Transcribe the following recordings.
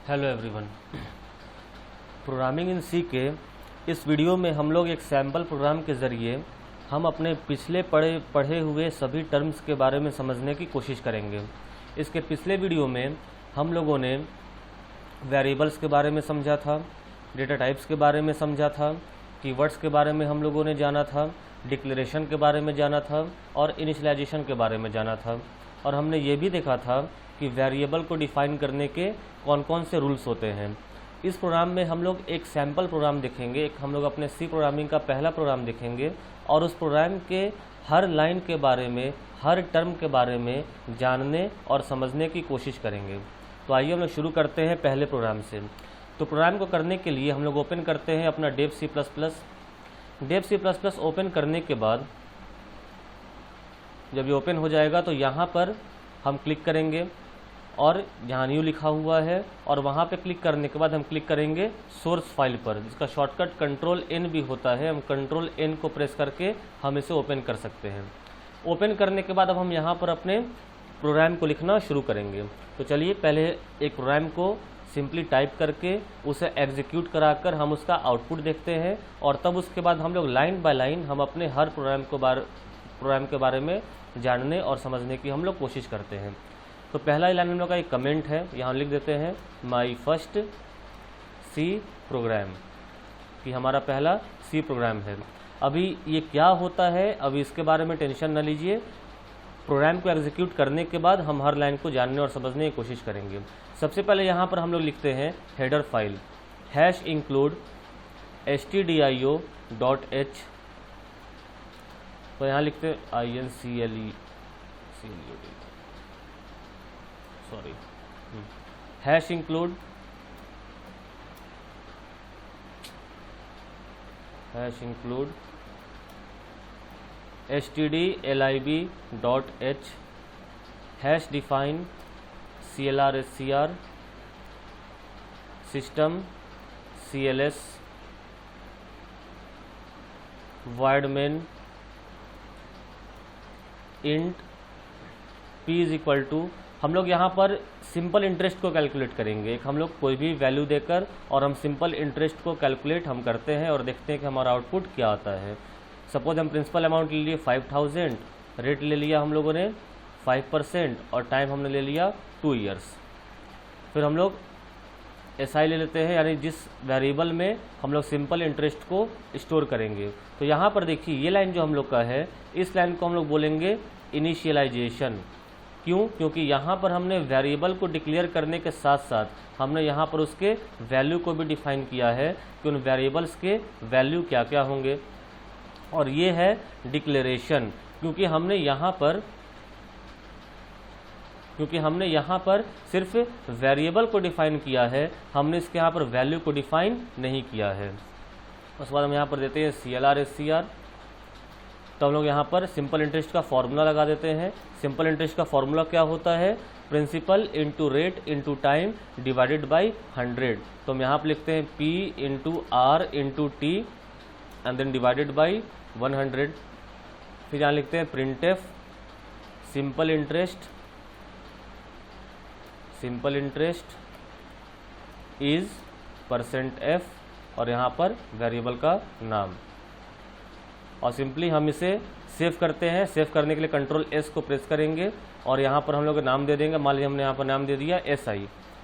Hello everyone. Programming in सी के इस video में हम लोग एक सैम्पल प्रोग्राम के ज़रिए हम अपने पिछले पढ़े हुए सभी टर्म्स के बारे में समझने की कोशिश करेंगे। इसके पिछले वीडियो में हम लोगों ने वेरिएबल्स के बारे में समझा था, डेटा टाइप्स के बारे में समझा था, कीवर्ड्स के बारे में हम लोगों ने जाना था, डिक्लेरेशन के बारे में जाना था और इनिशियलाइजेशन के बारे में जाना था। और हमने ये भी देखा था कि वेरिएबल को डिफ़ाइन करने के कौन कौन से रूल्स होते हैं। इस प्रोग्राम में हम लोग एक सैम्पल प्रोग्राम देखेंगे, एक हम लोग अपने सी प्रोग्रामिंग का पहला प्रोग्राम देखेंगे और उस प्रोग्राम के हर लाइन के बारे में, हर टर्म के बारे में जानने और समझने की कोशिश करेंगे। तो आइए हम लोग शुरू करते हैं पहले प्रोग्राम से। तो प्रोग्राम को करने के लिए हम लोग ओपन करते हैं अपना Dev C plus plus. Dev C plus plus open करने के बाद जब ये ओपन हो जाएगा तो यहाँ पर हम क्लिक करेंगे और यहाँ न्यू लिखा हुआ है और वहाँ पे क्लिक करने के बाद हम क्लिक करेंगे सोर्स फाइल पर, जिसका शॉर्टकट कंट्रोल एन भी होता है। हम कंट्रोल एन को प्रेस करके हम इसे ओपन कर सकते हैं। ओपन करने के बाद अब हम यहाँ पर अपने प्रोग्राम को लिखना शुरू करेंगे। तो चलिए पहले एक प्रोग्राम को सिंपली टाइप करके उसे एग्जीक्यूट कराकर हम उसका आउटपुट देखते हैं और तब उसके बाद हम लोग लाइन बाय लाइन हम अपने हर प्रोग्राम के बारे में जानने और समझने की हम लोग कोशिश करते हैं। तो पहला लाइन हम लोग का एक कमेंट है, यहाँ लिख देते हैं माई फर्स्ट सी प्रोग्राम, कि हमारा पहला सी प्रोग्राम है। अभी ये क्या होता है अभी इसके बारे में टेंशन न लीजिए। प्रोग्राम को एग्जीक्यूट करने के बाद हम हर लाइन को जानने और समझने की कोशिश करेंगे। सबसे पहले यहाँ पर हम लोग लिखते हैं हेडर फाइल #include stdio.h। तो यहाँ लिखते हैं include #include stdlib.h #define clr system cls void main int p is equal to, हम लोग यहाँ पर सिंपल इंटरेस्ट को कैलकुलेट करेंगे। एक हम लोग कोई भी वैल्यू देकर और हम सिंपल इंटरेस्ट को कैलकुलेट हम करते हैं और देखते हैं कि हमारा आउटपुट क्या आता है। सपोज हम प्रिंसिपल अमाउंट ले लिए 5000, रेट ले लिया हम लोगों ने 5% और टाइम हमने ले लिया 2 ईयर्स। फिर हम लोग SI ले लेते हैं, यानी जिस वेरिएबल में हम लोग सिंपल इंटरेस्ट को स्टोर करेंगे। तो यहाँ पर देखिए ये लाइन जो हम लोग का है, इस लाइन को हम लोग बोलेंगे इनिशियलाइजेशन। क्यों? क्योंकि यहाँ पर हमने वेरिएबल को डिक्लेयर करने के साथ साथ हमने यहाँ पर उसके वैल्यू को भी डिफाइन किया है कि उन वेरिएबल्स के वैल्यू क्या क्या होंगे। और ये है डिक्लेरेशन, क्योंकि हमने यहाँ पर सिर्फ वेरिएबल को डिफाइन किया है, हमने इसके यहाँ पर वैल्यू को डिफाइन नहीं किया है। उसके बाद हम यहाँ पर देते हैं CLR तो हम लोग यहाँ पर सिंपल इंटरेस्ट का फॉर्मूला लगा देते हैं। सिंपल इंटरेस्ट का फॉर्मूला क्या होता है? Principal into rate into time divided by 100। तो हम यहाँ पर लिखते हैं P into R into T and then divided by 100। फिर यहाँ लिखते हैं printf simple interest is %f और यहाँ पर वेरिएबल का नाम। और सिंपली हम इसे सेव करते हैं। सेव करने के लिए कंट्रोल S को प्रेस करेंगे और यहाँ पर हम लोग नाम दे देंगे। मान लीजिए हमने यहाँ पर नाम दे दिया SI,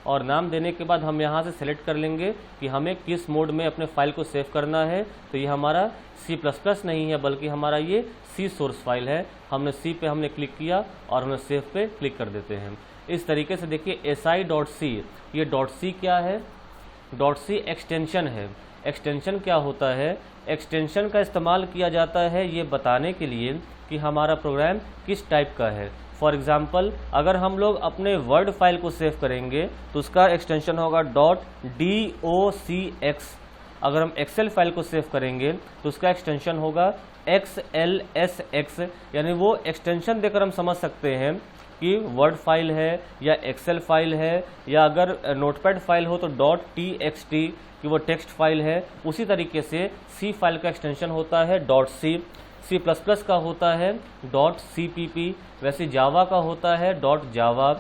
और नाम देने के बाद हम यहाँ से सेलेक्ट कर लेंगे कि हमें किस मोड में अपने फाइल को सेव करना है। तो ये हमारा C++ नहीं है, बल्कि हमारा ये C सोर्स फाइल है। हमने C पे हमने क्लिक किया और हमने सेव पे क्लिक कर देते हैं। इस तरीके से देखिए SI.C, ये .C क्या है? .C एक्सटेंशन है। एक्सटेंशन क्या होता है? एक्सटेंशन का इस्तेमाल किया जाता है ये बताने के लिए कि हमारा प्रोग्राम किस टाइप का है। फॉर एग्जांपल, अगर हम लोग अपने वर्ड फाइल को सेव करेंगे तो उसका एक्सटेंशन होगा .docx। अगर हम एक्सेल फाइल को सेव करेंगे तो उसका एक्सटेंशन होगा XLSX। यानी वो एक्सटेंशन देकर हम समझ सकते हैं कि वर्ड फाइल है या एक्सेल फाइल है, या अगर नोटपैड फाइल हो तो .txt कि वो टेक्स्ट फाइल है। उसी तरीके से C फाइल का एक्सटेंशन होता है .c, C++ का होता है .cpp, वैसे जावा का होता है .java।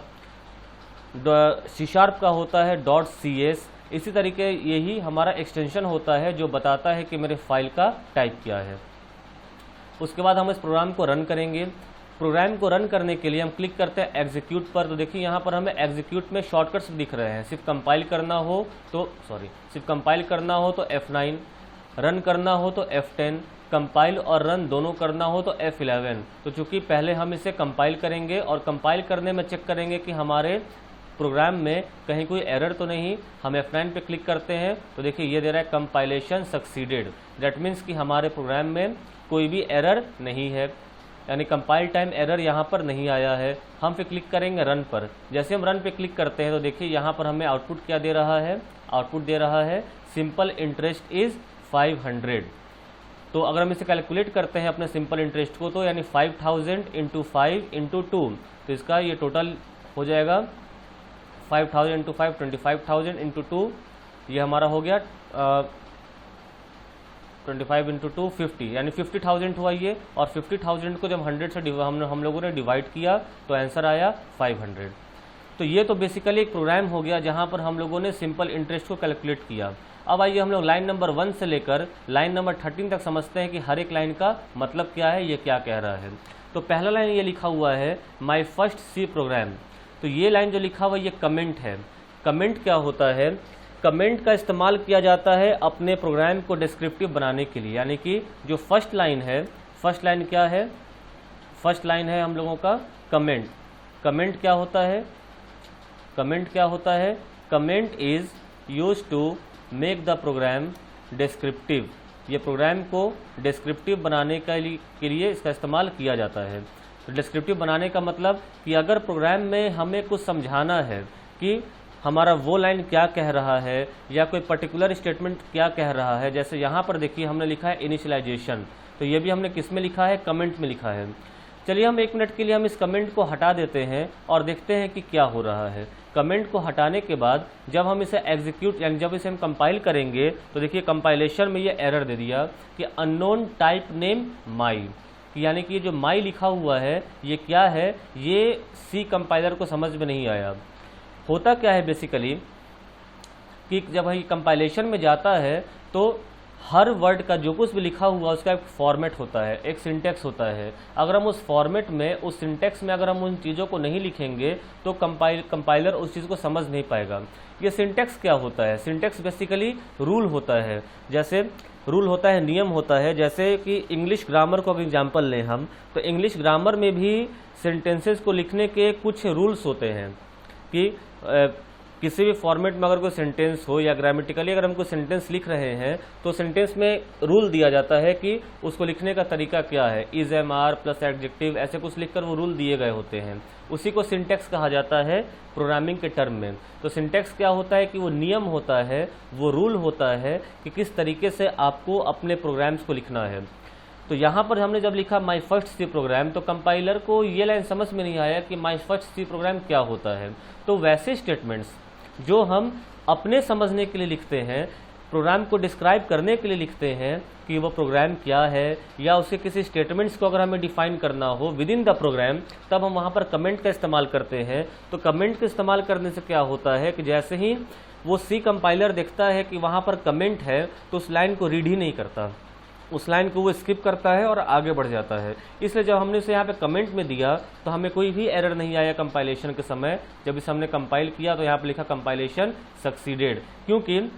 C# का होता है .cs। इसी तरीके यही हमारा एक्सटेंशन होता है जो बताता है कि मेरे फाइल का टाइप क्या है। उसके बाद हम इस प्रोग्राम को रन करेंगे। प्रोग्राम को रन करने के लिए हम क्लिक करते हैं एग्जीक्यूट पर। तो देखिए यहाँ पर हमें एग्जीक्यूट में शॉर्टकट्स दिख रहे हैं। सिर्फ कंपाइल करना हो तो F9, रन करना हो तो F10, कंपाइल और रन दोनों करना हो तो F11। तो चूंकि पहले हम इसे कंपाइल करेंगे और कंपाइल करने में चेक करेंगे कि हमारे प्रोग्राम में कहीं कोई एरर तो नहीं। हम F9 पे क्लिक करते हैं तो देखिए ये दे रहा है कंपाइलेशन सक्सीडेड। दैट मीन्स कि हमारे प्रोग्राम में कोई भी एरर नहीं है, यानी कंपाइल टाइम एरर यहाँ पर नहीं आया है। हम फिर क्लिक करेंगे रन पर। जैसे हम रन पे क्लिक करते हैं तो देखिए यहाँ पर हमें आउटपुट क्या दे रहा है, आउटपुट दे रहा है सिंपल इंटरेस्ट इज़ 500। तो अगर हम इसे कैलकुलेट करते हैं अपने सिंपल इंटरेस्ट को, तो यानी 5000 × 5 × 2, तो इसका ये टोटल हो जाएगा 5000 × 5 25,000 × 2, ये हमारा हो गया 25 × 2 50, यानी 50,000 हुआ ये। और 50,000 को जब 100 से हम लोगों ने डिवाइड किया तो आंसर आया 500। तो ये तो बेसिकली एक प्रोग्राम हो गया जहाँ पर हम लोगों ने सिंपल इंटरेस्ट को कैलकुलेट किया। अब आइए हम लोग लाइन नंबर 1 से लेकर लाइन नंबर 13 तक समझते हैं कि हर एक लाइन का मतलब क्या है, ये क्या कह रहा है। तो पहला लाइन ये लिखा हुआ है माय फर्स्ट सी प्रोग्राम। तो ये लाइन जो लिखा हुआ ये कमेंट है। कमेंट क्या होता है, कमेंट का इस्तेमाल किया जाता है अपने प्रोग्राम को डिस्क्रिप्टिव बनाने के लिए। यानी कि जो फर्स्ट लाइन है, फर्स्ट लाइन क्या है, फर्स्ट लाइन है हम लोगों का कमेंट। कमेंट क्या होता है, कमेंट क्या होता है, comment is use to make the program descriptive. ये प्रोग्राम को डिस्क्रिप्टिव बनाने के लिए इसका इस्तेमाल किया जाता है। तो डिस्क्रिप्टिव बनाने का मतलब कि अगर प्रोग्राम में हमें कुछ समझाना है कि हमारा वो लाइन क्या कह रहा है या कोई पर्टिकुलर स्टेटमेंट क्या कह रहा है। जैसे यहाँ पर देखिए हमने लिखा है इनिशियलाइजेशन, तो ये भी हमने किस में लिखा है, कमेंट में लिखा है। चलिए हम 1 मिनट के लिए हम इस कमेंट को हटा देते हैं और देखते हैं कि क्या हो रहा है। कमेंट को हटाने के बाद जब हम इसे एग्जीक्यूट यानी जब इसे हम कंपाइल करेंगे तो देखिए कंपाइलेशन में ये एरर दे दिया कि अननोन टाइप नेम माई, यानी कि जो माई लिखा हुआ है ये क्या है, ये सी कंपाइलर को समझ में नहीं आया। होता क्या है बेसिकली कि जब ये कंपाइलेशन में जाता है तो हर वर्ड का जो कुछ भी लिखा हुआ उसका एक फॉर्मेट होता है, एक सिंटेक्स होता है। अगर हम उस फॉर्मेट में, उस सिंटेक्स में अगर हम उन चीज़ों को नहीं लिखेंगे तो कंपाइलर उस चीज़ को समझ नहीं पाएगा। ये सिंटेक्स क्या होता है, सिंटेक्स बेसिकली रूल होता है। जैसे रूल होता है, नियम होता है। जैसे कि इंग्लिश ग्रामर को अगर एग्जाम्पल लें हम, तो इंग्लिश ग्रामर में भी सेंटेंसेस को लिखने के कुछ रूल्स होते हैं कि किसी भी फॉर्मेट में अगर कोई सेंटेंस हो या ग्रामेटिकली अगर हम कोई सेंटेंस लिख रहे हैं तो सेंटेंस में रूल दिया जाता है कि उसको लिखने का तरीका क्या है, is M R plus adjective, ऐसे कुछ लिखकर वो रूल दिए गए होते हैं। उसी को सिंटेक्स कहा जाता है प्रोग्रामिंग के टर्म में। तो सिंटेक्स क्या होता है कि वो नियम होता है, वो रूल होता है कि किस तरीके से आपको अपने प्रोग्राम्स को लिखना है। तो यहाँ पर हमने जब लिखा माई फर्स्ट सी प्रोग्राम तो कंपाइलर को ये लाइन समझ में नहीं आया कि माई फर्स्ट सी प्रोग्राम क्या होता है। तो वैसे स्टेटमेंट्स जो हम अपने समझने के लिए लिखते हैं, प्रोग्राम को डिस्क्राइब करने के लिए लिखते हैं कि वो प्रोग्राम क्या है, या उसके किसी स्टेटमेंट्स को अगर हमें डिफाइन करना हो विद इन द प्रोग्राम, तब हम वहाँ पर कमेंट का इस्तेमाल करते हैं। तो कमेंट का इस्तेमाल करने से क्या होता है कि जैसे ही वो सी कंपाइलर देखता है कि वहाँ पर कमेंट है तो उस लाइन को रीड ही नहीं करता, उस लाइन को वो स्किप करता है और आगे बढ़ जाता है। इसलिए जब हमने इसे यहाँ पे कमेंट में दिया तो हमें कोई भी एरर नहीं आया कंपाइलेशन के समय। जब इसे हमने कंपाइल किया तो यहाँ पे लिखा कंपाइलेशन सक्सीडेड, क्योंकि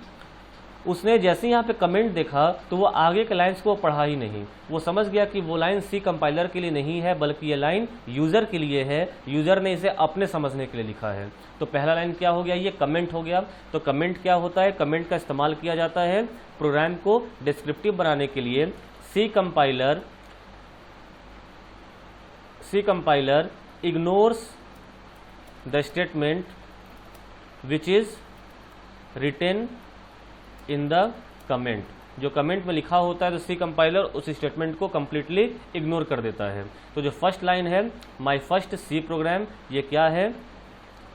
उसने जैसे ही यहाँ पे कमेंट देखा तो वो आगे के लाइन्स को पढ़ा ही नहीं। वो समझ गया कि वो लाइन सी कंपाइलर के लिए नहीं है बल्कि ये लाइन यूज़र के लिए है, यूज़र ने इसे अपने समझने के लिए लिखा है। तो पहला लाइन क्या हो गया, ये कमेंट हो गया। तो कमेंट क्या होता है, कमेंट का इस्तेमाल किया जाता है प्रोग्राम को डिस्क्रिप्टिव बनाने के लिए। C compiler ignores the statement which is written in the comment. जो कमेंट में लिखा होता है तो सी कंपाइलर उस स्टेटमेंट को कम्प्लीटली इग्नोर कर देता है। तो जो फर्स्ट लाइन है माय फर्स्ट सी प्रोग्राम, ये क्या है,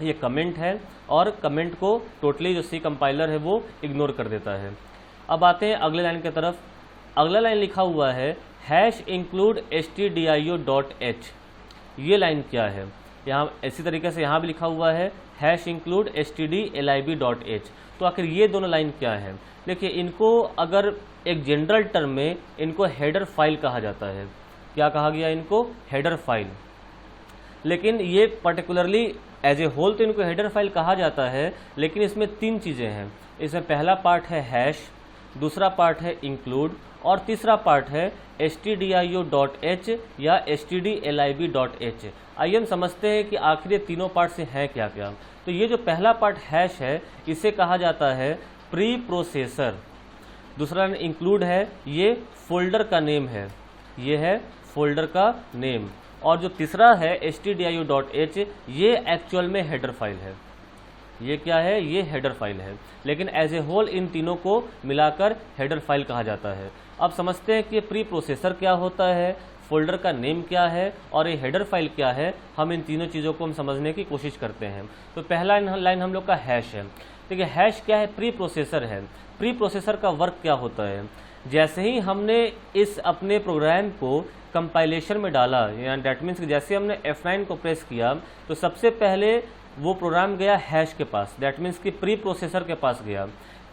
ये कमेंट है और कमेंट को टोटली जो सी कंपाइलर है वो इग्नोर कर देता है। अब आते हैं अगले लाइन की तरफ। अगला लाइन लिखा हुआ है हैश इंक्लूड stdio.h। ये लाइन क्या है, यहाँ इसी तरीके से यहाँ भी लिखा हुआ है #include stdlib.h। तो आखिर ये दोनों लाइन क्या है? देखिए, इनको अगर एक जनरल टर्म में इनको हेडर फाइल कहा जाता है। क्या कहा गया इनको? Header file. लेकिन ये पर्टिकुलरली एज ए होल तो इनको हेडर फाइल कहा जाता है, लेकिन इसमें 3 चीज़ें हैं। इसमें पहला पार्ट है हैश, दूसरा पार्ट है इंक्लूड और तीसरा पार्ट है stdio.h या stdlib.h। आइए हम समझते हैं कि आखिर ये तीनों पार्ट से हैं क्या क्या। तो ये जो पहला पार्ट हैश है इसे कहा जाता है प्री प्रोसेसर। दूसरा इंक्लूड है, ये फोल्डर का नेम है, ये है फोल्डर का नेम। और जो तीसरा है stdio.h ये एक्चुअल में हेडर फाइल है। ये क्या है? ये हेडर फाइल है, लेकिन एज ए होल इन तीनों को मिलाकर हेडर फाइल कहा जाता है। अब समझते हैं कि प्री प्रोसेसर क्या होता है, फोल्डर का नेम क्या है और ये हेडर फाइल क्या है। हम इन तीनों चीज़ों को हम समझने की कोशिश करते हैं। तो पहला लाइन हम लोग का हैश है। देखिए, हैश क्या है? प्री प्रोसेसर है। प्री प्रोसेसर का वर्क क्या होता है? जैसे ही हमने इस अपने प्रोग्राम को कंपाइलेशन में डाला, यानी डैट मीन्स जैसे हमने F9 को प्रेस किया तो सबसे पहले वो प्रोग्राम गया हैश के पास, डैट मीन्स कि प्री प्रोसेसर के पास गया।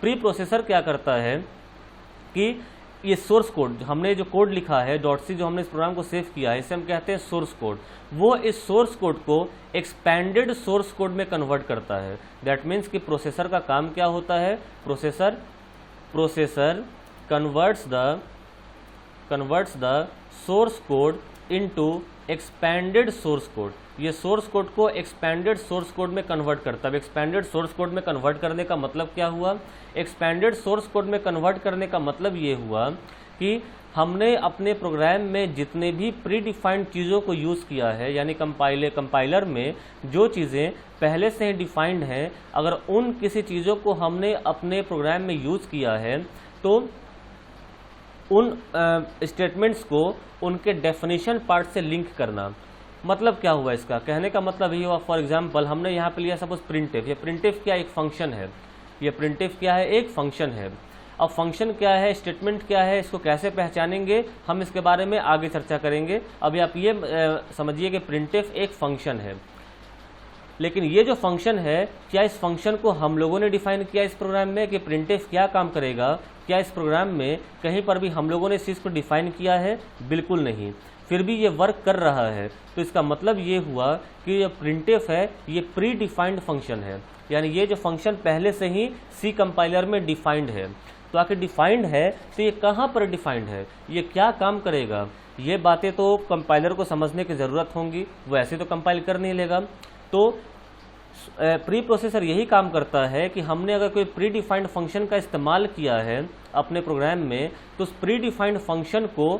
प्री प्रोसेसर क्या करता है कि ये सोर्स कोड, हमने जो कोड लिखा है .c, जो हमने इस प्रोग्राम को सेव किया है, इसे हम कहते हैं सोर्स कोड। वो इस सोर्स कोड को एक्सपेंडेड सोर्स कोड में कन्वर्ट करता है। दैट मीन्स कि प्रोसेसर का काम क्या होता है? Processor converts the source code into expanded source code. ये सोर्स कोड को एक्सपेंडेड सोर्स कोड में कन्वर्ट करता है। एक्सपेंडेड सोर्स कोड में कन्वर्ट करने का मतलब क्या हुआ? एक्सपेंडेड सोर्स कोड में कन्वर्ट करने का मतलब ये हुआ कि हमने अपने प्रोग्राम में जितने भी प्री डिफाइंड चीज़ों को यूज़ किया है, यानी कंपाइलर में जो चीज़ें पहले से ही डिफाइंड हैं, अगर उन किसी चीज़ों को हमने अपने प्रोग्राम में यूज़ किया है तो उन स्टेटमेंट्स को उनके डेफिनेशन पार्ट से लिंक करना। मतलब क्या हुआ इसका? कहने का मतलब ये हुआ, फॉर एग्जांपल हमने यहाँ पे लिया सपोज प्रिंटफ। ये प्रिंटफ क्या? एक फंक्शन है। ये प्रिंटफ क्या है? एक फंक्शन है। अब फंक्शन क्या है, स्टेटमेंट क्या है, इसको कैसे पहचानेंगे, हम इसके बारे में आगे चर्चा करेंगे। अभी आप ये समझिए कि प्रिंटफ एक फंक्शन है, लेकिन ये जो फंक्शन है, क्या इस फंक्शन को हम लोगों ने डिफाइन किया इस प्रोग्राम में कि प्रिंटफ क्या काम करेगा? क्या इस प्रोग्राम में कहीं पर भी हम लोगों ने इस चीज़ को डिफाइन किया है? बिल्कुल नहीं। फिर भी ये वर्क कर रहा है, तो इसका मतलब ये हुआ कि ये प्रिंटफ है, ये प्री डिफाइंड फंक्शन है। यानी ये जो फंक्शन पहले से ही सी कंपाइलर में डिफाइंड है। तो आखिर डिफाइंड है तो ये कहाँ पर डिफाइंड है, ये क्या काम करेगा, ये बातें तो कंपाइलर को समझने की ज़रूरत होंगी। वो ऐसे तो कंपाइल कर नहीं लेगा। तो प्री प्रोसेसर यही काम करता है कि हमने अगर कोई प्री डिफाइंड फंक्शन का इस्तेमाल किया है अपने प्रोग्राम में, तो उस प्री डिफाइंड फंक्शन को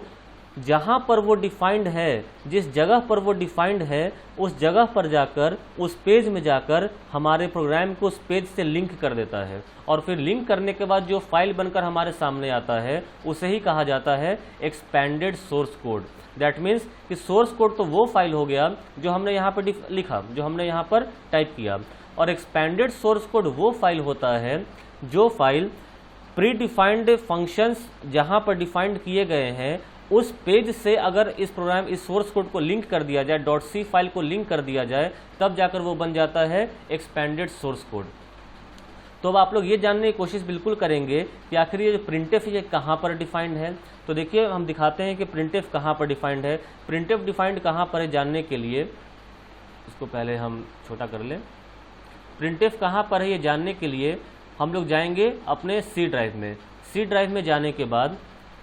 जहाँ पर वो डिफाइंड है, जिस जगह पर वो डिफाइंड है, उस जगह पर जाकर, उस पेज में जाकर हमारे प्रोग्राम को उस पेज से लिंक कर देता है। और फिर लिंक करने के बाद जो फाइल बनकर हमारे सामने आता है उसे ही कहा जाता है expanded source code. That means कि सोर्स कोड तो वो फाइल हो गया जो हमने यहाँ पर लिखा, जो हमने यहाँ पर टाइप किया, और एक्सपेंडेड सोर्स कोड वो फाइल होता है जो फाइल प्री डिफाइंड फंक्शंस जहाँ पर डिफाइंड किए गए हैं उस पेज से अगर इस प्रोग्राम इस सोर्स कोड को लिंक कर दिया जाए, .c फाइल को लिंक कर दिया जाए, तब जाकर वो बन जाता है एक्सपेंडेड सोर्स कोड। तो अब आप लोग ये जानने की कोशिश बिल्कुल करेंगे कि आखिर ये जो प्रिंटफ ये कहाँ पर डिफाइंड है। तो देखिए, हम दिखाते हैं कि प्रिंटफ कहाँ पर डिफाइंड है। प्रिंटफ डिफाइंड कहाँ पर है जानने के लिए, इसको पहले हम छोटा कर लें। प्रिंटफ कहाँ पर है ये जानने के लिए हम लोग जाएंगे अपने सी ड्राइव में। सी ड्राइव में जाने के बाद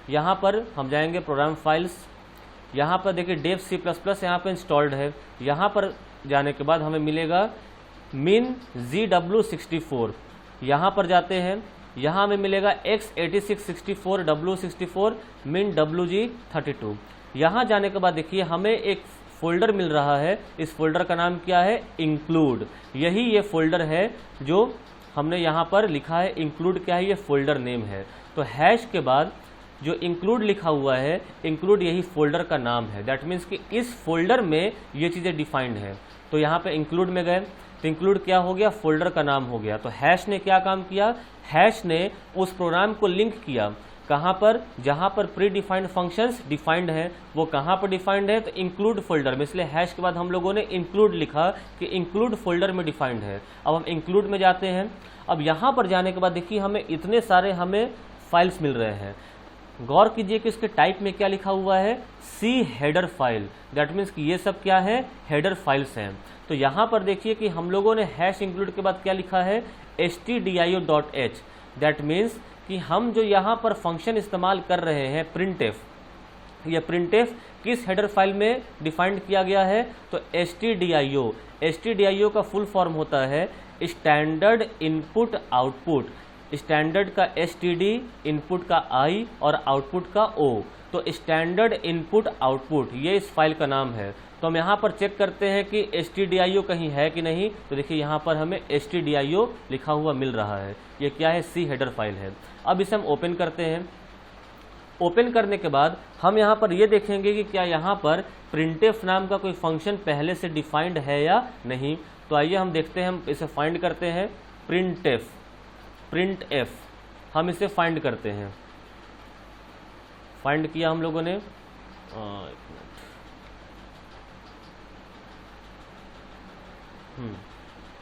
यहाँ पर हम जाएंगे प्रोग्राम फाइल्स। यहाँ पर देखिए डेव C++ यहाँ पर इंस्टॉल्ड है। यहाँ पर जाने के बाद हमें मिलेगा min GW64। यहाँ पर जाते हैं, यहाँ हमें मिलेगा x86 W64 min WG32। यहाँ जाने के बाद देखिए हमें एक फोल्डर मिल रहा है। इस फोल्डर का नाम क्या है? इंक्लूड। यही ये फोल्डर है जो हमने यहाँ पर लिखा है। इंक्लूड क्या है? ये फोल्डर नेम है। तो हैश के बाद जो इंक्लूड लिखा हुआ है, इंक्लूड यही फोल्डर का नाम है। दैट मीन्स कि इस फोल्डर में ये चीज़ें डिफाइंड है। तो यहाँ पे इंक्लूड में गए तो इंक्लूड क्या हो गया? फोल्डर का नाम हो गया। तो हैश ने क्या काम किया? हैश ने उस प्रोग्राम को लिंक किया। कहाँ पर, जहाँ पर प्री डिफाइंड फंक्शंस डिफाइंड हैं, वो कहाँ पर डिफाइंड है, तो इंक्लूड फोल्डर में, इसलिए हैश के बाद हम लोगों ने इंक्लूड लिखा कि इंक्लूड फोल्डर में डिफाइंड है। अब हम इंक्लूड में जाते हैं। अब यहाँ पर जाने के बाद देखिए हमें इतने सारे हमें फाइल्स मिल रहे हैं। गौर कीजिए कि इसके टाइप में क्या लिखा हुआ है, सी हेडर फाइल, दैट मीन्स कि ये सब क्या है, हेडर फाइल्स हैं। तो यहाँ पर देखिए कि हम लोगों ने हैश इंक्लूड के बाद क्या लिखा है, stdio.h, दैट मीन्स कि हम जो यहाँ पर फंक्शन इस्तेमाल कर रहे हैं प्रिंटफ, यह प्रिंटफ किस हेडर फाइल में डिफाइंड किया गया है, तो stdio का फुल फॉर्म होता है स्टैंडर्ड इनपुट आउटपुट, स्टैंडर्ड का std, इनपुट का i और आउटपुट का o, तो स्टैंडर्ड इनपुट आउटपुट ये इस फाइल का नाम है। तो हम यहाँ पर चेक करते हैं कि stdio कहीं है कि नहीं, तो देखिए यहाँ पर हमें stdio लिखा हुआ मिल रहा है, ये क्या है, सी हेडर फाइल है। अब इसे हम ओपन करते हैं। ओपन करने के बाद हम यहाँ पर ये देखेंगे कि क्या यहाँ पर प्रिंटफ नाम का कोई फंक्शन पहले से डिफाइंड है या नहीं। तो आइए हम देखते हैं, हम इसे फाइंड करते हैं, प्रिंटफ हम इसे फाइंड करते हैं। फाइंड किया हम लोगों ने, एक मिनट,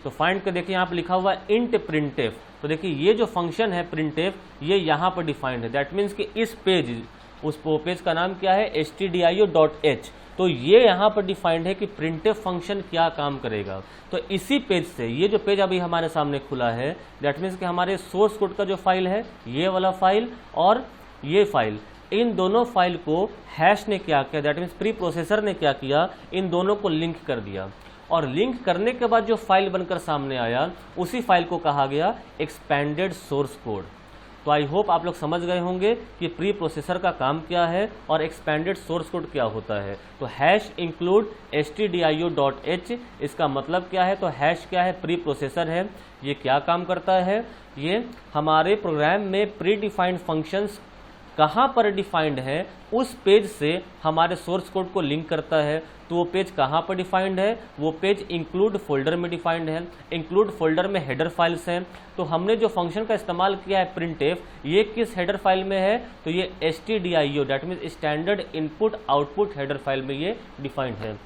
तो फाइंड कर देखिए यहाँ पर लिखा हुआ इंट प्रिंटफ। तो देखिए ये जो फंक्शन है प्रिंटफ, ये यहाँ पर डिफाइंड है, दैट मीन्स कि इस पेज, उस पेज का नाम क्या है, stdio.h, तो ये यहाँ पर डिफाइंड है कि प्रिंटफ फंक्शन क्या काम करेगा। तो इसी पेज से, ये जो पेज अभी हमारे सामने खुला है, दैट मीन्स कि हमारे सोर्स कोड का जो फाइल है, ये वाला फाइल और ये फाइल, इन दोनों फाइल को हैश ने क्या किया, दैट मीन्स प्री प्रोसेसर ने क्या किया, इन दोनों को लिंक कर दिया। और लिंक करने के बाद जो फाइल बनकर सामने आया, उसी फाइल को कहा गया एक्सपेंडेड सोर्स कोड। तो आई होप आप लोग समझ गए होंगे कि प्री प्रोसेसर का काम क्या है और एक्सपेंडेड सोर्स कोड क्या होता है। तो हैश इंक्लूड stdio.h, इसका मतलब क्या है, तो हैश क्या है, प्री प्रोसेसर है। ये क्या काम करता है, ये हमारे प्रोग्राम में प्री डिफाइंड फंक्शंस कहाँ पर डिफाइंड है, उस पेज से हमारे सोर्स कोड को लिंक करता है। तो वो पेज कहाँ पर डिफाइंड है, वो पेज इंक्लूड फोल्डर में डिफाइंड है। इंक्लूड फोल्डर में हेडर फाइल्स हैं। तो हमने जो फंक्शन का इस्तेमाल किया है प्रिंटफ, ये किस हेडर फाइल में है, तो ये stdio, that means standard input output header file में ये डिफाइंड है।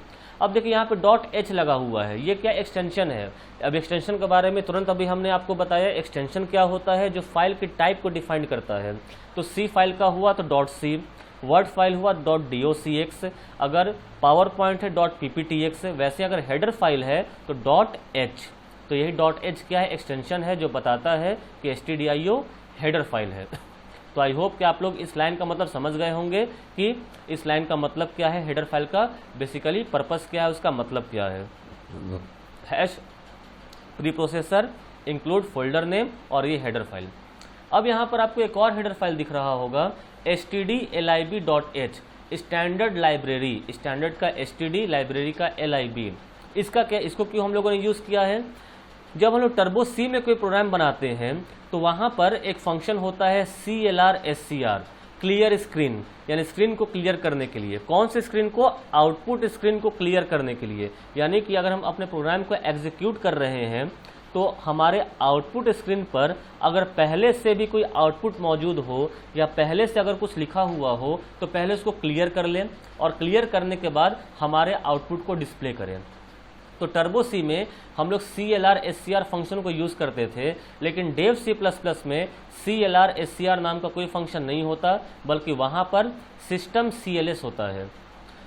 अब देखिए यहाँ पे .h लगा हुआ है, ये क्या एक्सटेंशन है। अब एक्सटेंशन के बारे में तुरंत अभी हमने आपको बताया, एक्सटेंशन क्या होता है, जो फाइल की टाइप को डिफाइन करता है। तो सी फाइल का हुआ तो .c, वर्ड फाइल हुआ .docx, अगर पावर पॉइंट है .pptx, वैसे अगर हेडर फाइल है तो .h। तो यही .h क्या है, एक्सटेंशन है जो बताता है कि stdio हेडर फाइल है। तो आई होप कि आप लोग इस लाइन का मतलब समझ गए होंगे कि इस लाइन का मतलब क्या है, हेडर फाइल का बेसिकली पर्पस क्या है, उसका मतलब क्या है। Hash pre processor, include folder name और ये हेडर फाइल। अब यहाँ पर आपको एक और हेडर फाइल दिख रहा होगा, stdlib.h, स्टैंडर्ड लाइब्रेरी, स्टैंडर्ड का std, लाइब्रेरी का lib। इसका क्या, इसको क्यों हम लोगों ने यूज़ किया है, जब हम लोग टर्बो सी में कोई प्रोग्राम बनाते हैं तो वहाँ पर एक फंक्शन होता है CLR, क्लियर स्क्रीन, यानी स्क्रीन को क्लियर करने के लिए। कौन से स्क्रीन को, आउटपुट स्क्रीन को क्लियर करने के लिए। यानी कि अगर हम अपने प्रोग्राम को एग्जीक्यूट कर रहे हैं तो हमारे आउटपुट स्क्रीन पर अगर पहले से भी कोई आउटपुट मौजूद हो या पहले से अगर कुछ लिखा हुआ हो तो पहले उसको क्लियर कर लें और क्लियर करने के बाद हमारे आउटपुट को डिस्प्ले करें। तो टर्बो सी में हम लोग CLR फंक्शन को यूज़ करते थे, लेकिन डेव C++ में CLR नाम का कोई फंक्शन नहीं होता, बल्कि वहाँ पर सिस्टम CLS होता है।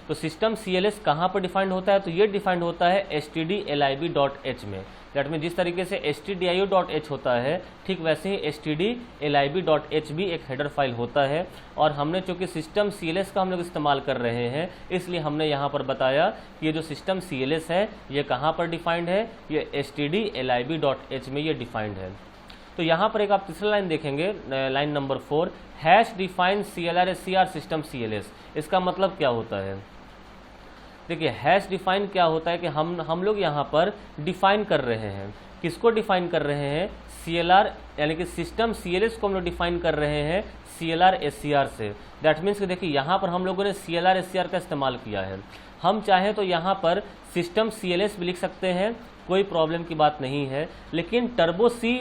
तो सिस्टम CLS कहाँ पर डिफाइंड होता है, तो ये डिफाइंड होता है stdlib.h में। दैट में जिस तरीके से stdio.h होता है, ठीक वैसे ही stdlib.h भी एक हेडर फाइल होता है। और हमने चूँकि सिस्टम CLS का हम लोग इस्तेमाल कर रहे हैं, इसलिए हमने यहाँ पर बताया कि ये जो सिस्टम CLS है ये कहाँ पर डिफाइंड है, ये stdlib.h में ये डिफाइंड है। तो यहाँ पर एक आप तीसरा लाइन देखेंगे, line number 4, hash define CLR system CLS। इसका मतलब क्या होता है, देखिए हैश डिफाइन क्या होता है कि हम लोग यहाँ पर डिफाइन कर रहे हैं, किसको डिफाइन कर रहे हैं, CLR यानी कि सिस्टम CLS को हम लोग डिफाइन कर रहे हैं CLR से। दैट मीन्स कि देखिए यहाँ पर हम लोगों ने CLR का इस्तेमाल किया है। हम चाहें तो यहाँ पर सिस्टम CLS भी लिख सकते हैं, कोई प्रॉब्लम की बात नहीं है, लेकिन टर्बो सी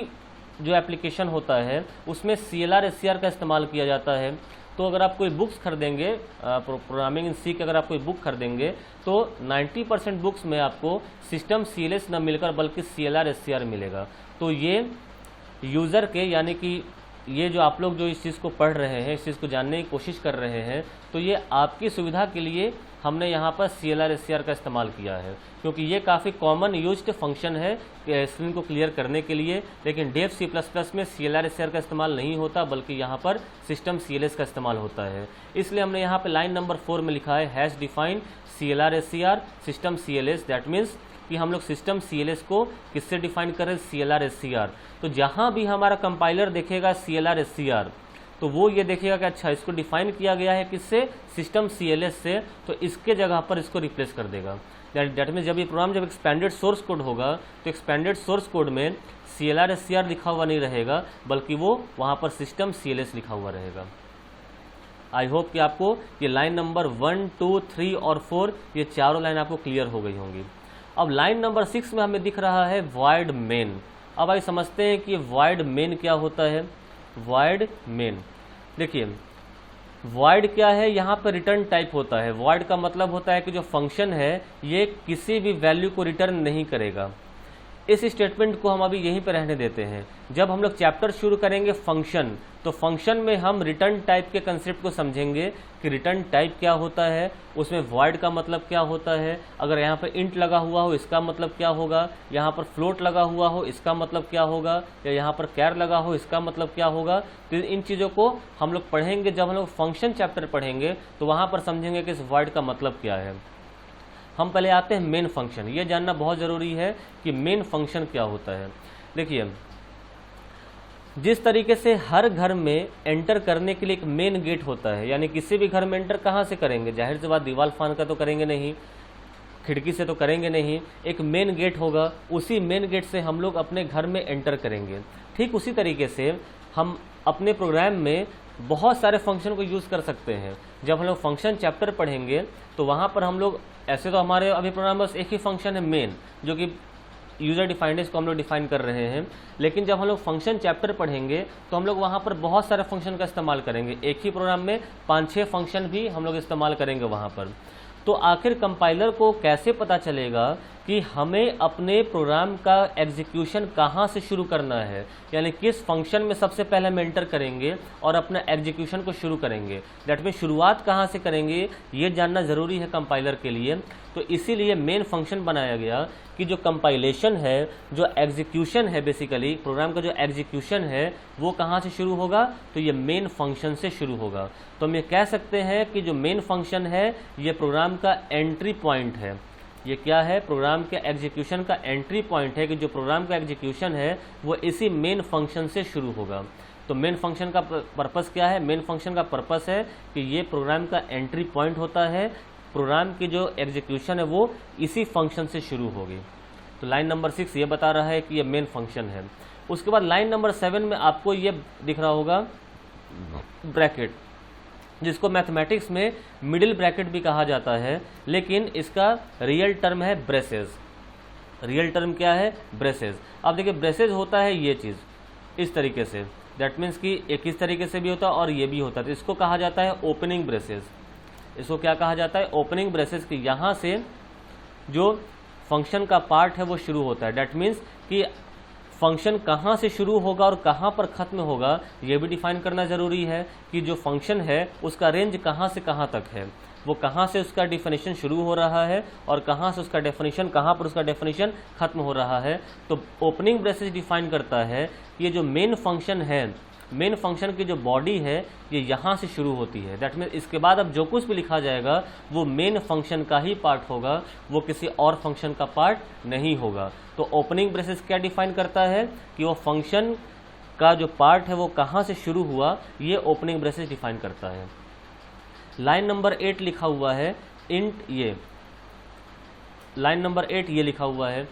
जो एप्लीकेशन होता है उसमें CLR SCR का इस्तेमाल किया जाता है। तो अगर आप कोई बुक्स खरीदेंगे प्रोग्रामिंग इन सी की, अगर आप कोई बुक खरीदेंगे तो 90% बुक्स में आपको सिस्टम CLS न मिलकर बल्कि CLR SCR मिलेगा। तो ये यूज़र के, यानी कि ये जो आप लोग जो इस चीज़ को पढ़ रहे हैं, इस चीज़ को जानने की कोशिश कर रहे हैं, तो ये आपकी सुविधा के लिए हमने यहाँ पर CLR SCR का इस्तेमाल किया है, क्योंकि ये काफ़ी कॉमन यूज्ड फंक्शन है स्क्रीन को क्लियर करने के लिए। लेकिन डेव C++ में CLR SCR का इस्तेमाल नहीं होता, बल्कि यहाँ पर सिस्टम CLS का इस्तेमाल होता है। इसलिए हमने यहाँ पर लाइन नंबर 4 में लिखा है hash define CLR SCR system CLS। That means कि हम लोग सिस्टम CLS को किससे डिफाइन करें, CLR SCR। तो जहाँ भी हमारा कंपाइलर देखेगा CLR SCR, तो वो ये देखेगा कि अच्छा इसको डिफाइन किया गया है किससे, सिस्टम CLS से, तो इसके जगह पर इसको रिप्लेस कर देगा। दैट मीन्स जब ये प्रोग्राम जब एक्सपेंडेड सोर्स कोड होगा तो एक्सपेंडेड सोर्स कोड में CLR SCR लिखा हुआ नहीं रहेगा, बल्कि वो वहाँ पर सिस्टम CLS लिखा हुआ रहेगा। आई होप कि आपको ये लाइन नंबर 1, 2, 3 और 4 ये चारों लाइन आपको क्लियर हो गई होंगी। अब लाइन नंबर 6 में हमें दिख रहा है void main। अब आइए समझते हैं कि void main क्या होता है। void main, देखिए void क्या है, यहाँ पर रिटर्न टाइप होता है। void का मतलब होता है कि जो फंक्शन है ये किसी भी वैल्यू को रिटर्न नहीं करेगा। इस स्टेटमेंट को हम अभी यहीं पर रहने देते हैं। जब हम लोग चैप्टर शुरू करेंगे फंक्शन, तो फंक्शन में हम रिटर्न टाइप के कंसेप्ट को समझेंगे कि रिटर्न टाइप क्या होता है, उसमें void का मतलब क्या होता है, अगर यहाँ पर इंट लगा हुआ हो इसका मतलब क्या होगा, यहाँ पर फ्लोट लगा हुआ हो इसका मतलब क्या होगा, या यहाँ पर कैर लगा हो इसका मतलब क्या होगा। तो इन चीज़ों को हम लोग पढ़ेंगे। जब हम लोग फंक्शन चैप्टर पढ़ेंगे तो वहाँ पर समझेंगे कि इस void का मतलब क्या है। हम पहले आते हैं मेन फंक्शन। ये जानना बहुत ज़रूरी है कि मेन फंक्शन क्या होता है। देखिए, जिस तरीके से हर घर में एंटर करने के लिए एक मेन गेट होता है, यानी किसी भी घर में एंटर कहाँ से करेंगे, जाहिर सी बात दीवार फान का तो करेंगे नहीं, खिड़की से तो करेंगे नहीं, एक मेन गेट होगा, उसी मेन गेट से हम लोग अपने घर में एंटर करेंगे। ठीक उसी तरीके से हम अपने प्रोग्राम में बहुत सारे फंक्शन को यूज़ कर सकते हैं। जब हम लोग फंक्शन चैप्टर पढ़ेंगे तो वहाँ पर हम लोग, ऐसे तो हमारे अभी प्रोग्राम बस एक ही फंक्शन है मेन, जो कि यूज़र डिफाइंड है, इसको हम लोग डिफाइन कर रहे हैं। लेकिन जब हम लोग फंक्शन चैप्टर पढ़ेंगे तो हम लोग वहाँ पर बहुत सारे फंक्शन का इस्तेमाल करेंगे। एक ही प्रोग्राम में 5-6 फंक्शन भी हम लोग इस्तेमाल करेंगे वहाँ पर। तो आखिर कंपाइलर को कैसे पता चलेगा कि हमें अपने प्रोग्राम का एग्जीक्यूशन कहाँ से शुरू करना है, यानी किस फंक्शन में सबसे पहले हम एंटर करेंगे और अपना एग्जीक्यूशन को शुरू करेंगे। दैट मीन शुरुआत कहाँ से करेंगे ये जानना ज़रूरी है कंपाइलर के लिए। तो इसीलिए मेन फंक्शन बनाया गया कि जो कंपाइलेशन है, जो एग्जीक्यूशन है, बेसिकली प्रोग्राम का जो एग्जीक्यूशन है वो कहाँ से शुरू होगा, तो ये मेन फंक्शन से शुरू होगा। तो हम ये कह सकते हैं कि जो मेन फंक्शन है ये प्रोग्राम का एंट्री पॉइंट है। ये क्या है, प्रोग्राम के एग्जीक्यूशन का एंट्री पॉइंट है, कि जो प्रोग्राम का एग्जीक्यूशन है वो इसी मेन फंक्शन से शुरू होगा। तो मेन फंक्शन का पर्पस क्या है, मेन फंक्शन का पर्पस है कि ये प्रोग्राम का एंट्री पॉइंट होता है, प्रोग्राम की जो एग्जीक्यूशन है वो इसी फंक्शन से शुरू होगी। तो लाइन नंबर 6 ये बता रहा है कि ये मेन फंक्शन है। उसके बाद लाइन नंबर 7 में आपको ये दिख रहा होगा ब्रैकेट, जिसको मैथमेटिक्स में मिडिल ब्रैकेट भी कहा जाता है, लेकिन इसका रियल टर्म है ब्रेसेस। रियल टर्म क्या है, ब्रेसेस। अब देखिए ब्रेसेस होता है ये चीज़ इस तरीके से, दैट मीन्स कि एक इस तरीके से भी होता है और ये भी होता है। तो इसको कहा जाता है ओपनिंग ब्रेसेस। इसको क्या कहा जाता है, ओपनिंग ब्रेसेस। की यहाँ से जो फंक्शन का पार्ट है वो शुरू होता है। दैट मीन्स कि फंक्शन कहाँ से शुरू होगा और कहाँ पर ख़त्म होगा ये भी डिफाइन करना ज़रूरी है, कि जो फंक्शन है उसका रेंज कहाँ से कहाँ तक है, वो कहाँ से उसका डेफिनेशन शुरू हो रहा है और कहाँ से उसका डेफिनेशन, कहाँ पर उसका डेफिनेशन ख़त्म हो रहा है। तो ओपनिंग ब्रेसेस डिफाइन करता है कि ये जो मेन फंक्शन है, मेन फंक्शन की जो बॉडी है ये यहाँ से शुरू होती है। दैट मीन्स इसके बाद अब जो कुछ भी लिखा जाएगा वो मेन फंक्शन का ही पार्ट होगा, वो किसी और फंक्शन का पार्ट नहीं होगा। तो ओपनिंग ब्रेसेस क्या डिफाइन करता है कि वो फंक्शन का जो पार्ट है वो कहाँ से शुरू हुआ, ये ओपनिंग ब्रेसेस डिफाइन करता है। लाइन नंबर 8 लिखा हुआ है इंट, ये लाइन नंबर 8 ये लिखा हुआ है,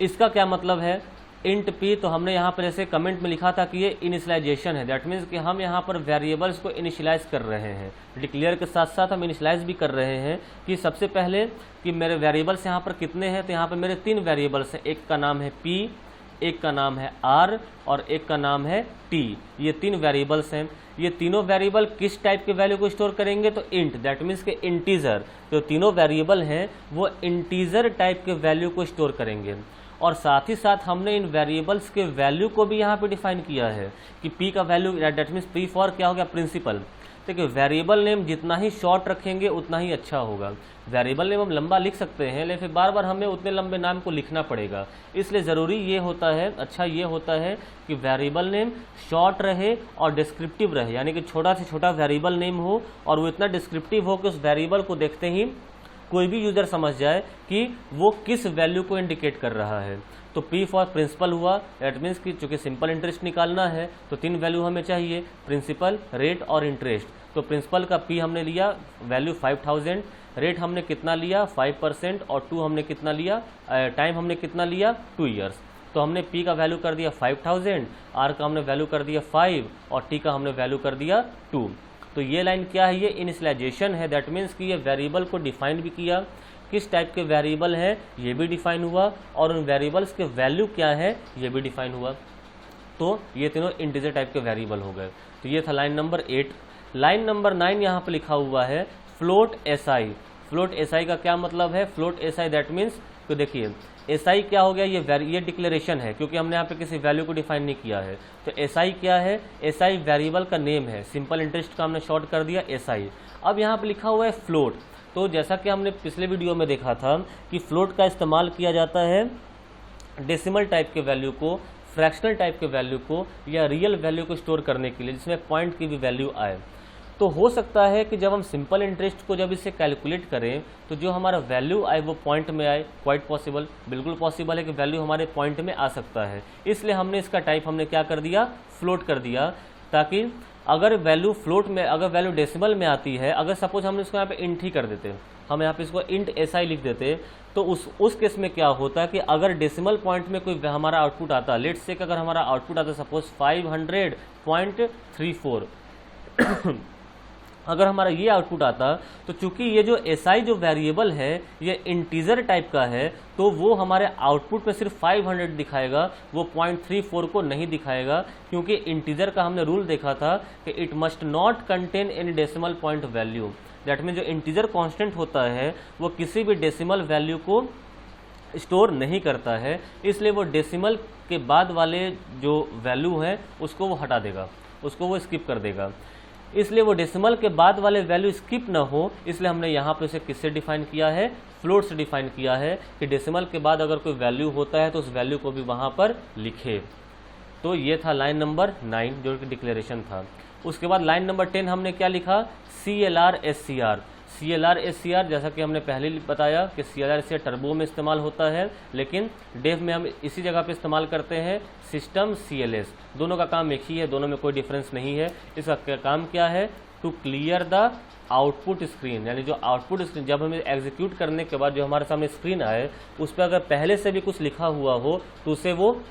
इसका क्या मतलब है, इंट पी। तो हमने यहाँ पर जैसे कमेंट में लिखा था कि ये इनिशियलाइजेशन है। दैट मीन्स कि हम यहाँ पर वेरिएबल्स को इनिशियलाइज कर रहे हैं, डिक्लेयर के साथ साथ हम इनिशियलाइज भी कर रहे हैं कि सबसे पहले कि मेरे वेरिएबल्स यहाँ पर कितने हैं। तो यहाँ पर मेरे 3 वेरिएबल्स हैं, एक का नाम है पी, एक का नाम है r और एक का नाम है t। ये 3 वेरिएबल्स हैं। ये तीनों वेरिएबल किस टाइप के वैल्यू को स्टोर करेंगे? तो इंट, दैट मीन्स के इंटीजर। जो तीनों वेरिएबल हैं वो इंटीजर टाइप के वैल्यू को स्टोर करेंगे। और साथ ही साथ हमने इन वेरिएबल्स के वैल्यू को भी यहाँ पे डिफाइन किया है कि p का value, that means p for क्या हो गया? प्रिंसिपल। देखिए वेरिएबल नेम जितना ही शॉर्ट रखेंगे उतना ही अच्छा होगा। वेरिएबल नेम हम लंबा लिख सकते हैं लेकिन बार बार हमें उतने लंबे नाम को लिखना पड़ेगा, इसलिए ज़रूरी ये होता है, अच्छा ये होता है कि वेरिएबल नेम शॉर्ट रहे और डिस्क्रिप्टिव रहे, यानी कि छोटा से छोटा वेरिएबल नेम हो और वो इतना डिस्क्रिप्टिव हो कि उस वेरिएबल को देखते ही कोई भी यूज़र समझ जाए कि वो किस वैल्यू को इंडिकेट कर रहा है। तो P फॉर प्रिंसिपल हुआ, दैट मीन्स कि चूँकि सिंपल इंटरेस्ट निकालना है तो 3 वैल्यू हमें चाहिए, प्रिंसिपल, रेट और इंटरेस्ट। तो प्रिंसिपल का P हमने लिया वैल्यू 5000, रेट हमने कितना लिया 5% और 2 हमने कितना लिया, टाइम हमने कितना लिया 2 ईयर्स। तो हमने P का वैल्यू कर दिया 5000, R का हमने वैल्यू कर दिया 5 और T का हमने वैल्यू कर दिया 2। तो ये लाइन क्या है? ये इनिशियलाइजेशन है, दैट मीन्स कि ये वेरिएबल को डिफाइन भी किया, किस टाइप के वेरिएबल है ये भी डिफाइन हुआ और उन वेरिएबल्स के वैल्यू क्या है ये भी डिफाइन हुआ। तो ये तीनों इंटीजर टाइप के वेरिएबल हो गए। तो ये था लाइन नंबर 8। लाइन नंबर 9 यहाँ पे लिखा हुआ है फ्लोट SI। फ्लोट SI का क्या मतलब है? फ्लोट SI दैट मीन्स, तो देखिए SI क्या हो गया? ये डिक्लेरेशन है क्योंकि हमने यहाँ पे किसी वैल्यू को डिफाइन नहीं किया है। तो SI क्या है? SI वेरिएबल का नेम है, सिंपल इंटरेस्ट का हमने शॉर्ट कर दिया SI। अब यहाँ पे लिखा हुआ है फ्लोट। तो जैसा कि हमने पिछले वीडियो में देखा था कि फ्लोट का इस्तेमाल किया जाता है डेसिमल टाइप के वैल्यू को, फ्रैक्शनल टाइप के वैल्यू को या रियल वैल्यू को स्टोर करने के लिए, जिसमें पॉइंट की भी वैल्यू आए। तो हो सकता है कि जब हम सिंपल इंटरेस्ट को जब इसे कैलकुलेट करें तो जो हमारा वैल्यू आए वो पॉइंट में आए। क्वाइट पॉसिबल, बिल्कुल पॉसिबल है कि वैल्यू हमारे पॉइंट में आ सकता है, इसलिए हमने इसका टाइप हमने क्या कर दिया? फ्लोट कर दिया, ताकि अगर वैल्यू फ्लोट में, अगर वैल्यू डेसिमल में आती है, अगर सपोज हम इसको यहाँ पे इंट ही कर देते, हम यहाँ पे इसको इंट SI लिख देते, तो उस केस में क्या होता कि अगर डेसिमल पॉइंट में कोई हमारा आउटपुट आता, लेट्स से अगर हमारा आउटपुट आता सपोज 500.34 अगर हमारा ये आउटपुट आता, तो चूंकि ये जो SI जो वेरिएबल है ये इंटीजर टाइप का है, तो वो हमारे आउटपुट में सिर्फ 500 दिखाएगा, वो 0.34 को नहीं दिखाएगा, क्योंकि इंटीजर का हमने रूल देखा था कि it must not contain any decimal point value. That mean जो इंटीजर कांस्टेंट होता है वो किसी भी डेसिमल वैल्यू को स्टोर नहीं करता है, इसलिए वो डेसिमल के बाद वाले जो वैल्यू है उसको वो हटा देगा, उसको वो स्किप कर देगा। इसलिए वो डेसिमल के बाद वाले वैल्यू स्किप ना हो, इसलिए हमने यहाँ पे उसे किससे डिफाइन किया है? फ्लोट से डिफाइन किया है कि डेसिमल के बाद अगर कोई वैल्यू होता है तो उस वैल्यू को भी वहाँ पर लिखे। तो ये था लाइन नंबर 9 जो कि डिक्लेरेशन था। उसके बाद लाइन नंबर 10 हमने क्या लिखा? CLR SCR। CLR SCR जैसा कि हमने पहले बताया कि CLR SCR टर्बो में इस्तेमाल होता है, लेकिन डेव में हम इसी जगह पे इस्तेमाल करते हैं सिस्टम CLS। दोनों का काम एक ही है, दोनों में कोई डिफरेंस नहीं है। इसका काम क्या है? To clear the output screen, यानी जो आउटपुट स्क्रीन जब हमें एग्जीक्यूट करने के बाद जो हमारे सामने स्क्रीन आए उस पर अगर पहले से भी कुछ लिखा हुआ हो तो उसे वो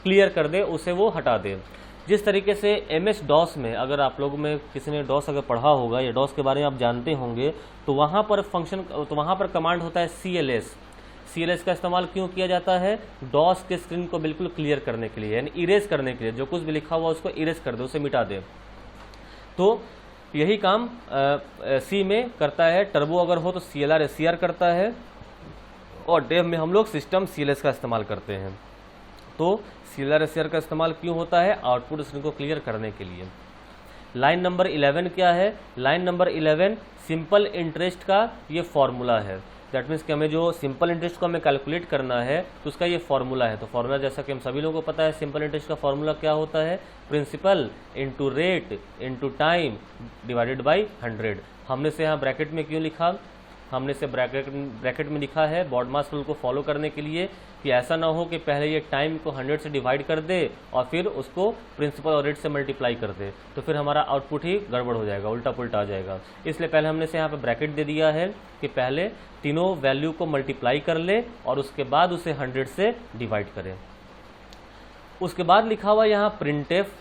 क्लियर कर दे, उसे वो हटा दे। जिस तरीके से MS DOS में, अगर आप लोगों में किसी ने DOS अगर पढ़ा होगा या DOS के बारे में आप जानते होंगे, तो वहाँ पर फंक्शन, तो वहाँ पर कमांड होता है CLS। CLS का इस्तेमाल क्यों किया जाता है? DOS के स्क्रीन को बिल्कुल क्लियर करने के लिए, यानी इरेज करने के लिए, जो कुछ भी लिखा हुआ उसको इरेज कर दे, उसे मिटा दे। तो यही काम C में करता है। टर्बो अगर हो तो CLR SCR करता है, और डेव में हम लोग सिस्टम CLS का इस्तेमाल करते हैं। तो CLR SCR का इस्तेमाल क्यों होता है? आउटपुट स्क्रीन को क्लियर करने के लिए। लाइन नंबर 11 क्या है? लाइन नंबर 11 सिंपल इंटरेस्ट का ये फॉर्मूला है। दैट मीन्स कि हमें जो सिंपल इंटरेस्ट को हमें कैलकुलेट करना है तो उसका ये फॉर्मूला है। तो फॉर्मूला जैसा कि हम सभी लोगों को पता है, सिंपल इंटरेस्ट का फॉर्मूला क्या होता है? Principal into rate into time divided by 100। हमने से यहाँ ब्रैकेट में क्यों लिखा? हमने से ब्रैकेट में लिखा है बॉडमास रूल को फॉलो करने के लिए, कि ऐसा ना हो कि पहले ये टाइम को 100 से डिवाइड कर दे और फिर उसको प्रिंसिपल और रेट से मल्टीप्लाई कर दे, तो फिर हमारा आउटपुट ही गड़बड़ हो जाएगा, उल्टा पुल्टा आ जाएगा। इसलिए पहले हमने से यहाँ पे ब्रैकेट दे दिया है कि पहले तीनों वैल्यू को मल्टीप्लाई कर ले और उसके बाद उसे 100 से डिवाइड करें। उसके बाद लिखा हुआ यहाँ printf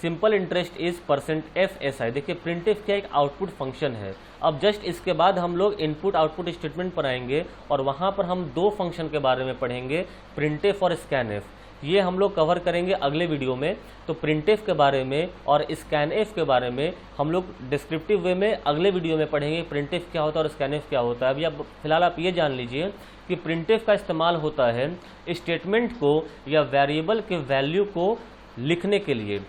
simple interest is %FSI। देखिए प्रिंटफ क्या एक आउटपुट फंक्शन है। अब जस्ट इसके बाद हम लोग इनपुट आउटपुट स्टेटमेंट पर आएंगे और वहाँ पर हम दो फंक्शन के बारे में पढ़ेंगे, प्रिंटफ और स्कैनफ। ये हम लोग कवर करेंगे अगले वीडियो में। तो प्रिंटफ के बारे में और स्कैनफ के बारे में हम लोग डिस्क्रिप्टिव वे में अगले वीडियो में पढ़ेंगे, प्रिंटफ क्या होता है और स्कैनफ क्या होता है। अभी आप फिलहाल आप ये जान लीजिए कि प्रिंटफ का इस्तेमाल होता है स्टेटमेंट को या वेरिएबल के वैल्यू को लिखने के लिए,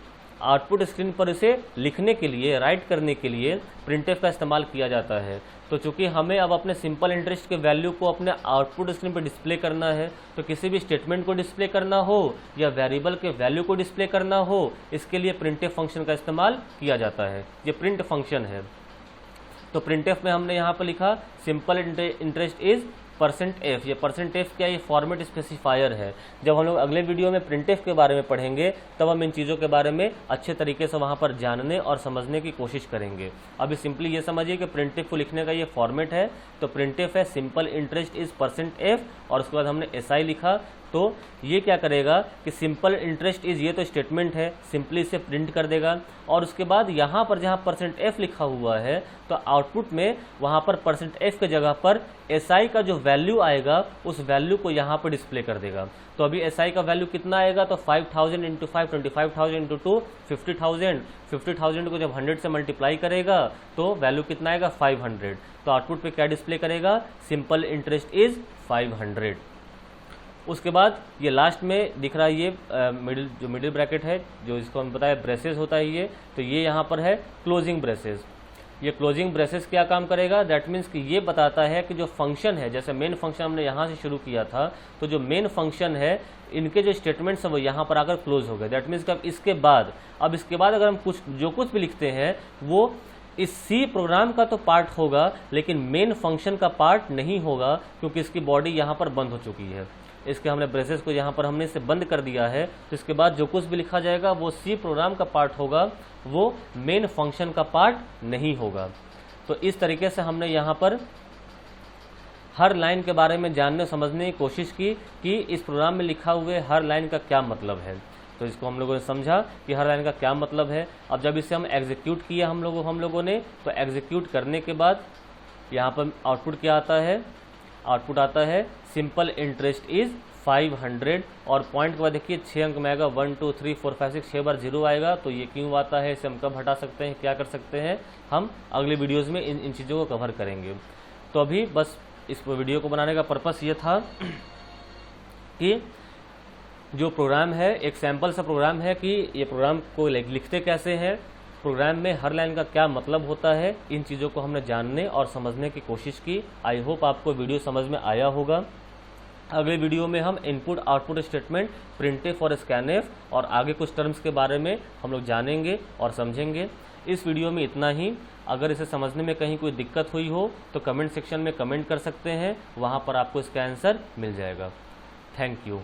आउटपुट स्क्रीन पर इसे लिखने के लिए, राइट करने के लिए प्रिंटफ का इस्तेमाल किया जाता है। तो चूंकि हमें अब अपने सिंपल इंटरेस्ट के वैल्यू को अपने आउटपुट स्क्रीन पर डिस्प्ले करना है, तो किसी भी स्टेटमेंट को डिस्प्ले करना हो या वेरिएबल के वैल्यू को डिस्प्ले करना हो, इसके लिए प्रिंटफ फंक्शन का इस्तेमाल किया जाता है। ये प्रिंट फंक्शन है। तो प्रिंटफ में हमने यहाँ पर लिखा सिंपल इंटरेस्ट इज %f। ये %f क्या, ये फॉर्मेट स्पेसिफायर है। जब हम लोग अगले वीडियो में प्रिंटफ के बारे में पढ़ेंगे तब हम इन चीज़ों के बारे में अच्छे तरीके से वहाँ पर जानने और समझने की कोशिश करेंगे। अभी सिंपली ये समझिए कि प्रिंटफ को लिखने का ये फॉर्मेट है। तो प्रिंटफ है सिंपल इंटरेस्ट इज %f और उसके बाद हमने SI लिखा। तो ये क्या करेगा कि सिंपल इंटरेस्ट इज, ये तो स्टेटमेंट है, सिंपली इसे प्रिंट कर देगा और उसके बाद यहाँ पर जहाँ %f लिखा हुआ है तो आउटपुट में वहाँ पर %f के जगह पर SI का जो वैल्यू आएगा उस वैल्यू को यहाँ पर डिस्प्ले कर देगा। तो अभी SI का वैल्यू कितना आएगा, तो 5000 × 5 25,000 × 2 50,000। 50,000 को जब 100 से मल्टीप्लाई करेगा तो वैल्यू कितना आएगा 500। तो आउटपुट पे क्या डिस्प्ले करेगा, सिंपल इंटरेस्ट इज 500। उसके बाद ये लास्ट में दिख रहा है ये मिडिल ब्रैकेट है, जो इसको हम बताया ब्रेसेस होता है ये। तो ये यहाँ पर है क्लोजिंग ब्रेसेस। ये क्लोजिंग ब्रेसेस क्या काम करेगा, दैट मीन्स कि ये बताता है कि जो फंक्शन है, जैसे मेन फंक्शन हमने यहाँ से शुरू किया था, तो जो मेन फंक्शन है इनके जो स्टेटमेंट्स हैं वो यहाँ पर आकर क्लोज हो गए। दैट मीन्स कि अब इसके बाद अगर हम जो कुछ भी लिखते हैं वो इस सी प्रोग्राम का तो पार्ट होगा लेकिन मेन फंक्शन का पार्ट नहीं होगा, क्योंकि इसकी बॉडी यहाँ पर बंद हो चुकी है। इसके हमने ब्रेसेस को यहाँ पर हमने इसे बंद कर दिया है। तो इसके बाद जो कुछ भी लिखा जाएगा वो सी प्रोग्राम का पार्ट होगा, वो मेन फंक्शन का पार्ट नहीं होगा। तो इस तरीके से हमने यहाँ पर हर लाइन के बारे में जानने समझने की कोशिश की कि इस प्रोग्राम में लिखा हुए हर लाइन का क्या मतलब है। तो इसको हम लोगों ने समझा कि हर लाइन का क्या मतलब है। अब जब इसे हम एग्जीक्यूट किया हम लोगों ने, तो एग्जीक्यूट करने के बाद यहाँ पर आउटपुट क्या आता है, आउटपुट आता है सिंपल इंटरेस्ट इज 500 और पॉइंट के बाद देखिए 6 अंक में आएगा 1 2 3 4 5 6 बार 0 आएगा। तो ये क्यों आता है, इसे हम कब हटा सकते हैं, क्या कर सकते हैं, हम अगले वीडियोज़ में इन चीज़ों को कवर करेंगे। तो अभी बस इस वीडियो को बनाने का पर्पस ये था कि जो प्रोग्राम है एक सैम्पल सा प्रोग्राम है कि ये प्रोग्राम को लिखते कैसे हैं, प्रोग्राम में हर लाइन का क्या मतलब होता है, इन चीज़ों को हमने जानने और समझने की कोशिश की। आई होप आपको वीडियो समझ में आया होगा। अगले वीडियो में हम इनपुट आउटपुट स्टेटमेंट, प्रिंटफ और स्कैनफ और आगे कुछ टर्म्स के बारे में हम लोग जानेंगे और समझेंगे। इस वीडियो में इतना ही। अगर इसे समझने में कहीं कोई दिक्कत हुई हो तो कमेंट सेक्शन में कमेंट कर सकते हैं, वहाँ पर आपको इसका आंसर मिल जाएगा। Thank you.